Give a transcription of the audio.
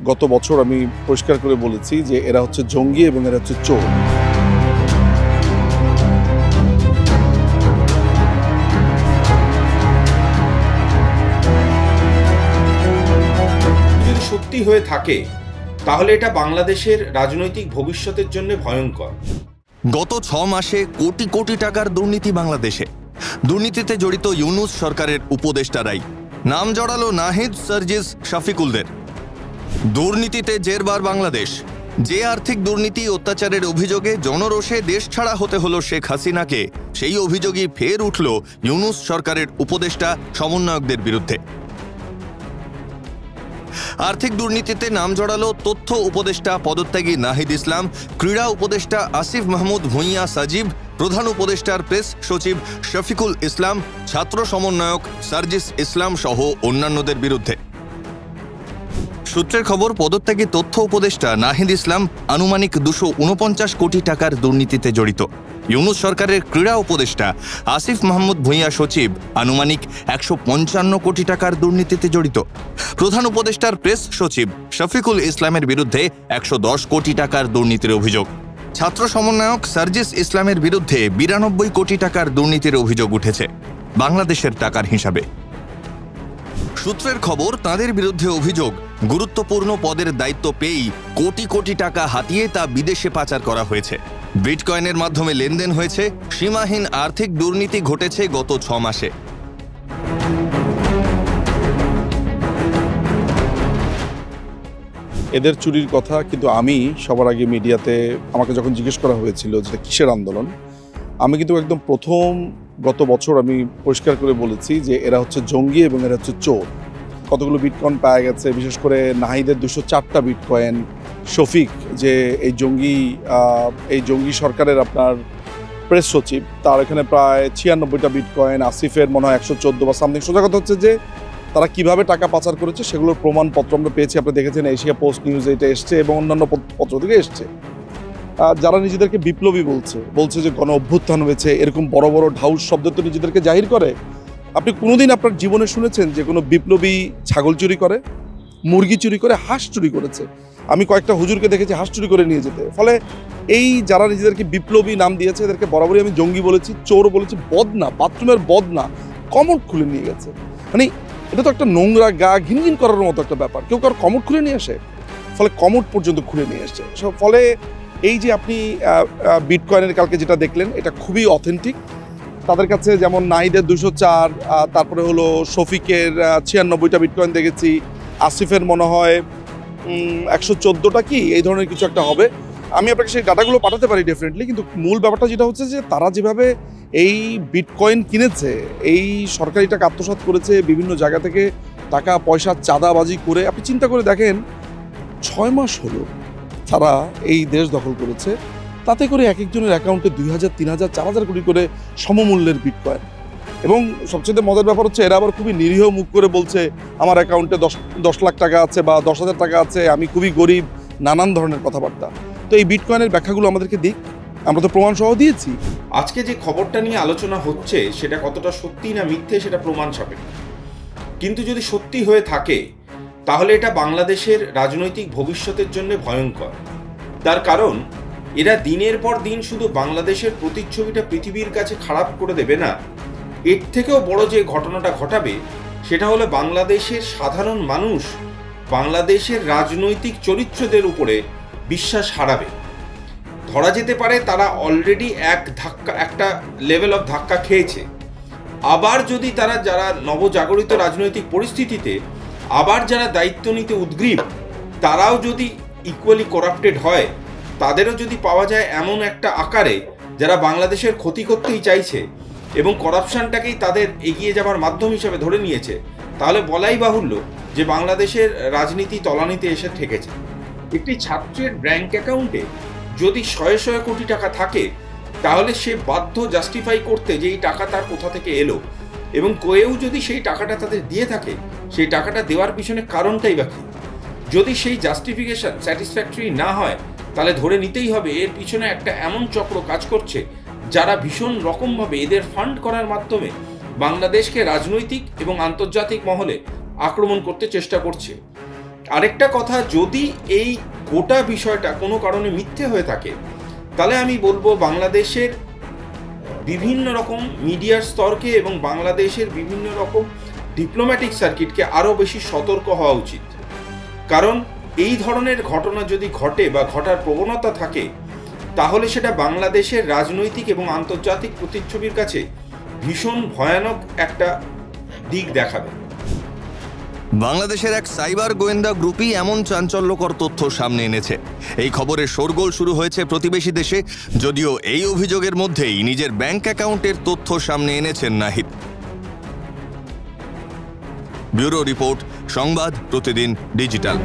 গত বছর আমি পরিষ্কার করে বলেছি যে এরা হচ্ছে জঙ্গি এবং এরা হচ্ছে চোর। যদি সত্যি হয়ে থাকে তাহলে এটা বাংলাদেশের রাজনৈতিক ভবিষ্যতের জন্য ভয়ঙ্কর। গত 6 মাসে কোটি কোটি টাকার দুর্নীতি বাংলাদেশে। দুর্নীতিতে জড়িত ইউনূস সরকারের উপদেষ্টারাই। নাম জড়ালো নাহিদ, সার্জিস, শফিকুলদের। দুর্নীতিতে জেরবার বাংলাদেশ। যে আর্থিক দুর্নীতি অত্যাচারের অভিযোগে জনরোষে দেশ ছাড়া হতে হলো শেখ হাসিনাকে, সেই অভিযোগই ফের উঠল ইউনূস সরকারের উপদেষ্টা সমন্বয়কদের বিরুদ্ধে। আর্থিক দুর্নীতিতে নাম জড়ালো তথ্য উপদেষ্টা পদত্যাগী নাহিদ ইসলাম, ক্রীড়া উপদেষ্টা আসিফ মাহমুদ ভূঁইয়া সাজিব, প্রধান উপদেষ্টার প্রেস সচিব শফিকুল ইসলাম, ছাত্র সমন্বয়ক সার্জিস ইসলাম সহ অন্যান্যদের বিরুদ্ধে। সূত্রের খবর, পদত্যাগী তথ্য উপদেষ্টা নাহিদ ইসলাম আনুমানিক 249 কোটি টাকার দুর্নীতিতে জড়িত। ইউনূস সরকারের ক্রীড়া উপদেষ্টা আসিফ মাহমুদ ভূঁইয়া সচিব আনুমানিক 155 কোটি টাকার দুর্নীতিতে জড়িত। প্রধান উপদেষ্টার প্রেস সচিব শফিকুল ইসলামের বিরুদ্ধে 110 কোটি টাকার দুর্নীতির অভিযোগ। ছাত্র সমন্বয়ক সার্জিস ইসলামের বিরুদ্ধে 92 কোটি টাকার দুর্নীতির অভিযোগ উঠেছে বাংলাদেশের টাকার হিসাবে। সূত্রের খবর, তাদের বিরুদ্ধে অভিযোগ গুরুত্বপূর্ণ পদের দায়িত্ব পেয়েই কোটি কোটি টাকা হাতিয়ে তা বিদেশে পাচার করা হয়েছে। বিটকয়েনের মাধ্যমে লেনদেন হয়েছে। সীমাহীন আর্থিক দুর্নীতি ঘটেছে গত 6 মাসে। এদের চুরির কথা কিন্তু আমি সবার আগে মিডিয়াতে আমাকে যখন জিজ্ঞেস করা হয়েছিল যে কিসের আন্দোলন, আমি কিন্তু একদম প্রথম গত বছর আমি পরিষ্কার করে বলেছি যে এরা হচ্ছে জঙ্গি এবং এরা হচ্ছে চোর। কতগুলো বিটকয়েন পাওয়া গেছে, বিশেষ করে নাহিদের 204টা বিটকয়েন, শফিক যে এই জঙ্গি সরকারের আপনার প্রেস সচিব, তার এখানে প্রায় 96টা বিটকয়েন, আসিফের মনে হয় 114 বা সামথিং। সোজা কথা হচ্ছে যে তারা কিভাবে টাকা পাচার করেছে সেগুলোর প্রমাণপত্র আমরা পেয়েছি। আপনি দেখেছেন এশিয়া পোস্ট নিউজ এটা এসছে এবং অন্যান্য পত্র থেকে এসছে। যারা নিজেদেরকে বিপ্লবী বলছে যে গণ অভ্যুত্থান হয়েছে, এরকম বড় বড় ঢাউস শব্দ তো নিজেদেরকে জাহির করে। আপনি কোনোদিন আপনার জীবনে শুনেছেন যে কোনো বিপ্লবী ছাগল চুরি করে, মুরগি চুরি করে, হাঁস চুরি করেছে? আমি কয়েকটা হুজুরকে দেখেছি হাঁস চুরি করে নিয়ে যেতে। ফলে এই যারা নিজেদেরকে বিপ্লবী নাম দিয়েছে এদেরকে বরাবরই আমি জঙ্গি বলেছি, চোর বলেছি, বদনা, বাথরুমের বদনা, কমোড খুলে নিয়ে গেছে। মানে এটা তো একটা নোংরা গা ঘিনঘিন করার মতো একটা ব্যাপার। কেউ কারো কমোড খুলে নিয়ে আসে, ফলে কমোড পর্যন্ত খুলে নিয়ে আসছে। ফলে এই যে আপনি বিটকয়েনের কালকে যেটা দেখলেন এটা খুবই অথেন্টিক। তাদের কাছে যেমন নাহিদের 204, তারপরে হলো শফিকের 96টা বিটকয়েন দেখেছি, আসিফের মনে হয় 114টা কি এই ধরনের কিছু একটা হবে। আমি আপনাকে সেই ডাটাগুলো পাঠাতে পারি ডেফিনেটলি, কিন্তু মূল ব্যাপারটা যেটা হচ্ছে যে তারা যেভাবে এই বিটকয়েন কিনেছে, এই সরকারি টাকা আত্মসাৎ করেছে, বিভিন্ন জায়গা থেকে টাকা পয়সা চাঁদাবাজি করে, আপনি চিন্তা করে দেখেন 6 মাস হলো তারা এই দেশ দখল করেছে, তাতে করে এক একজনের অ্যাকাউন্টে 2000, 3000, 4000 কোটি করে সমমূল্যের বিটকয়েন। এবং সবচেয়ে মজার ব্যাপার হচ্ছে এরা আবার খুবই নিরীহ মুখ করে বলছে আমার অ্যাকাউন্টে 10 লাখ টাকা আছে বা 10,000 টাকা আছে, আমি খুবই গরিব, নানান ধরনের কথাবার্তা। তো এই বিটকয়েনের ব্যাখ্যাগুলো আমাদেরকে দিক, আমরা তো প্রমাণ সহ দিয়েছি। আজকে যে খবরটা নিয়ে আলোচনা হচ্ছে সেটা কতটা সত্যি না মিথ্যে সেটা প্রমাণ সাপেক্ষ, কিন্তু যদি সত্যি হয়ে থাকে তাহলে এটা বাংলাদেশের রাজনৈতিক ভবিষ্যতের জন্য ভয়ঙ্কর। তার কারণ এরা দিনের পর দিন শুধু বাংলাদেশের প্রতিচ্ছবিটা পৃথিবীর কাছে খারাপ করে দেবে না, এর থেকেও বড় যে ঘটনাটা ঘটাবে সেটা হলো বাংলাদেশের সাধারণ মানুষ বাংলাদেশের রাজনৈতিক চরিত্রদের উপরে বিশ্বাস হারাবে। ধরা যেতে পারে তারা অলরেডি একটা লেভেল অফ ধাক্কা খেয়েছে। আবার যদি তারা যারা নবজাগরিত রাজনৈতিক পরিস্থিতিতে আবার যারা দায়িত্ব নিতে উদ্গ্রীব তারাও যদি ইকুয়ালি করাপ্টেড হয়, তাদেরও যদি পাওয়া যায় এমন একটা আকারে যারা বাংলাদেশের ক্ষতি করতেই চাইছে এবং করাপশনটাকেই তাদের এগিয়ে যাবার মাধ্যম হিসেবে ধরে নিয়েছে, তাহলে বলাই বাহুল্য যে বাংলাদেশের রাজনীতি তলানিতে এসে ঠেকেছে। একটি ছাত্রের ব্যাংক অ্যাকাউন্টে যদি 100 কোটি টাকা থাকে তাহলে সে বাধ্য জাস্টিফাই করতে যে এই টাকা তার কোথা থেকে এলো, এবং কেউ যদি সেই টাকাটা তাদের দিয়ে থাকে সেই টাকাটা দেওয়ার পিছনে কারণটাই বা কি। যদি সেই জাস্টিফিকেশন স্যাটিসফ্যাক্টরি না হয় তাহলে ধরে নিতেই হবে এর পিছনে একটা এমন চক্র কাজ করছে যারা ভীষণ রকমভাবে এদের ফান্ড করার মাধ্যমে বাংলাদেশকে রাজনৈতিক এবং আন্তর্জাতিক মহলে আক্রমণ করতে চেষ্টা করছে। আরেকটা কথা, যদি এই গোটা বিষয়টা কোনো কারণে মিথ্যে হয়ে থাকে, তাহলে আমি বলবো বাংলাদেশের বিভিন্ন রকম মিডিয়ার স্তরকে এবং বাংলাদেশের বিভিন্ন রকম ডিপ্লোম্যাটিক সার্কিটকে আরও বেশি সতর্ক হওয়া উচিত। কারণ এই ধরনের ঘটনা যদি ঘটে বা ঘটার প্রবণতা থাকে, তাহলে সেটা বাংলাদেশের রাজনৈতিক এবং আন্তর্জাতিক প্রতিচ্ছবির কাছে ভীষণ ভয়ানক একটা দিক দেখাবে। বাংলাদেশের এক সাইবার গোয়েন্দা গ্রুপই এমন চাঞ্চল্যকর তথ্য সামনে এনেছে। এই খবরের শোরগোল শুরু হয়েছে প্রতিবেশী দেশে, যদিও এই অভিযোগের মধ্যেই নিজের ব্যাংক অ্যাকাউন্টের তথ্য সামনে এনেছেন নাহিদ। ব্যুরো রিপোর্ট, সংবাদ প্রতিদিন ডিজিটাল।